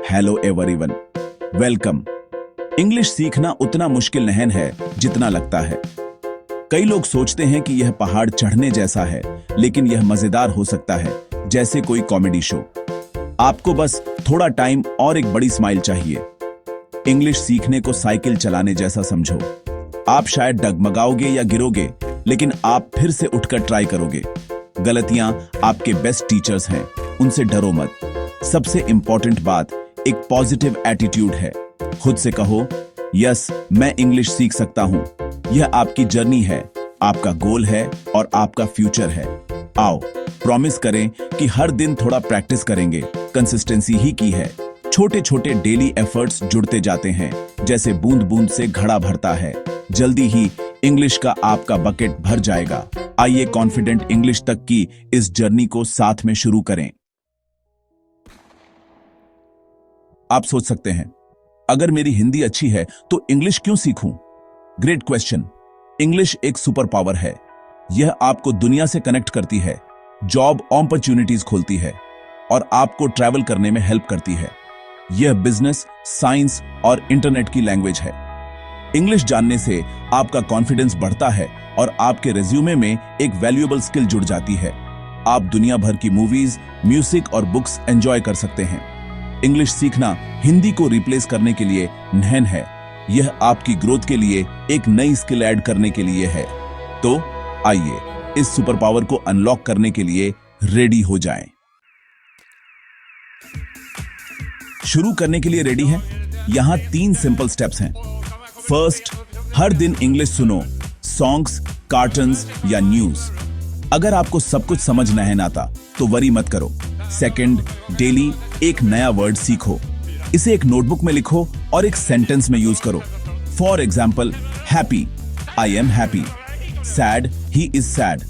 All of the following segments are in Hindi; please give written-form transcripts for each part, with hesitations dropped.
Hello everyone, welcome. इंग्लिश सीखना उतना मुश्किल नहीं है जितना लगता है। कई लोग सोचते हैं कि यह पहाड़ चढ़ने जैसा है, लेकिन यह मजेदार हो सकता है जैसे कोई कॉमेडी शो। आपको बस थोड़ा टाइम और एक बड़ी स्माइल चाहिए। इंग्लिश सीखने को साइकिल चलाने जैसा समझो। आप शायद डगमगाओगे या गिरोगे, लेकिन आप फिर से उठकर ट्राई करोगे। गलतियां आपके बेस्ट टीचर्स हैं, उनसे डरो मत। सबसे इंपॉर्टेंट बात एक पॉजिटिव एटीट्यूड है। खुद से कहो, यस मैं इंग्लिश सीख सकता हूं। यह आपकी जर्नी है, आपका गोल है और आपका फ्यूचर है। आओ प्रॉमिस करें कि हर दिन थोड़ा प्रैक्टिस करेंगे। कंसिस्टेंसी ही की है। छोटे छोटे डेली एफर्ट्स जुड़ते जाते हैं, जैसे बूंद बूंद से घड़ा भरता है। जल्दी ही इंग्लिश का आपका बकेट भर जाएगा। आइए कॉन्फिडेंट इंग्लिश तक की इस जर्नी को साथ में शुरू करें। आप सोच सकते हैं, अगर मेरी हिंदी अच्छी है तो इंग्लिश क्यों सीखूं? Great question. इंग्लिश एक सुपर पावर है। यह आपको दुनिया से कनेक्ट करती है, जॉब अपॉर्चुनिटीज खोलती है और आपको ट्रैवल करने में हेल्प करती है। यह बिजनेस, साइंस और इंटरनेट की लैंग्वेज है। इंग्लिश जानने से आपका कॉन्फिडेंस बढ़ता है और आपके रिज्यूमे में एक वैल्यूएबल स्किल जुड़ जाती है। आप दुनिया भर की मूवीज, म्यूजिक और बुक्स एंजॉय कर सकते हैं। इंग्लिश सीखना हिंदी को रिप्लेस करने के लिए नहीं है, यह आपकी ग्रोथ के लिए एक नई स्किल ऐड करने के लिए है। तो आइए इस सुपर पावर को अनलॉक करने के लिए रेडी हो जाएं। शुरू करने के लिए रेडी हैं? यहां 3 सिंपल स्टेप्स हैं। फर्स्ट, हर दिन इंग्लिश सुनो, सॉन्ग्स, कार्टून्स या न्यूज। अगर आपको सब कुछ समझ नहीं आता तो वरी मत करो। सेकंड, डेली एक नया वर्ड सीखो। इसे एक नोटबुक में लिखो और एक सेंटेंस में यूज करो। For example, happy, I am happy. Sad, he is sad.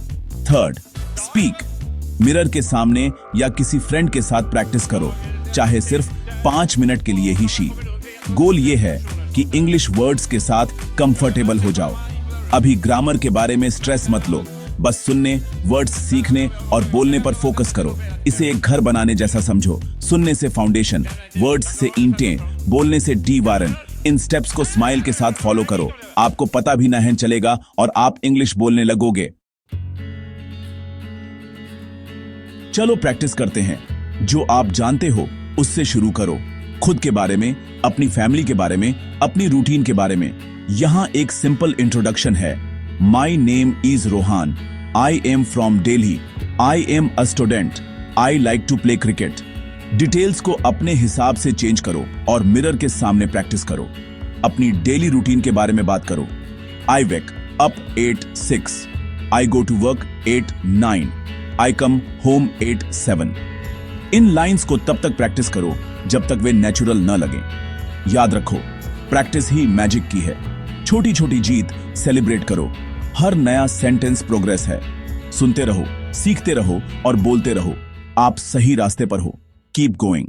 Third, speak, mirror के सामने या किसी फ्रेंड के साथ प्रैक्टिस करो, चाहे सिर्फ 5 मिनट के लिए ही शी। गोल ये है कि इंग्लिश वर्ड्स के साथ कंफर्टेबल हो जाओ। अभी ग्रामर के बारे में स्ट्रेस मत लो, बस सुनने, वर्ड्स सीखने और बोलने पर फोकस करो। इसे एक घर बनाने जैसा समझो। सुनने से फाउंडेशन, वर्ड्स से ईंटें, बोलने से दीवारन। इन स्टेप्स को स्माइल के साथ फॉलो करो। आपको पता भी नहीं चलेगा और आप इंग्लिश बोलने लगोगे। चलो प्रैक्टिस करते हैं। जो आप जानते हो उससे शुरू करो। खुद के बारे में, अपनी फैमिली के बारे में, अपनी रूटीन के बारे में। यहां एक सिंपल इंट्रोडक्शन है। My name is Rohan. I am from Delhi. I am a student. I like to play cricket. Details को अपने हिसाब से चेंज करो और मिरर के सामने प्रैक्टिस करो। अपनी डेली रूटीन के बारे में बात करो। I wake up 8-6। I go to work 8-9। I come home 8-7। इन लाइंस को तब तक प्रैक्टिस करो जब तक वे नेचुरल न लगे। याद रखो, प्रैक्टिस ही मैजिक की है। छोटी छोटी जीत सेलिब्रेट करो। हर नया सेंटेंस प्रोग्रेस है। सुनते रहो, सीखते रहो और बोलते रहो। आप सही रास्ते पर हो। Keep going.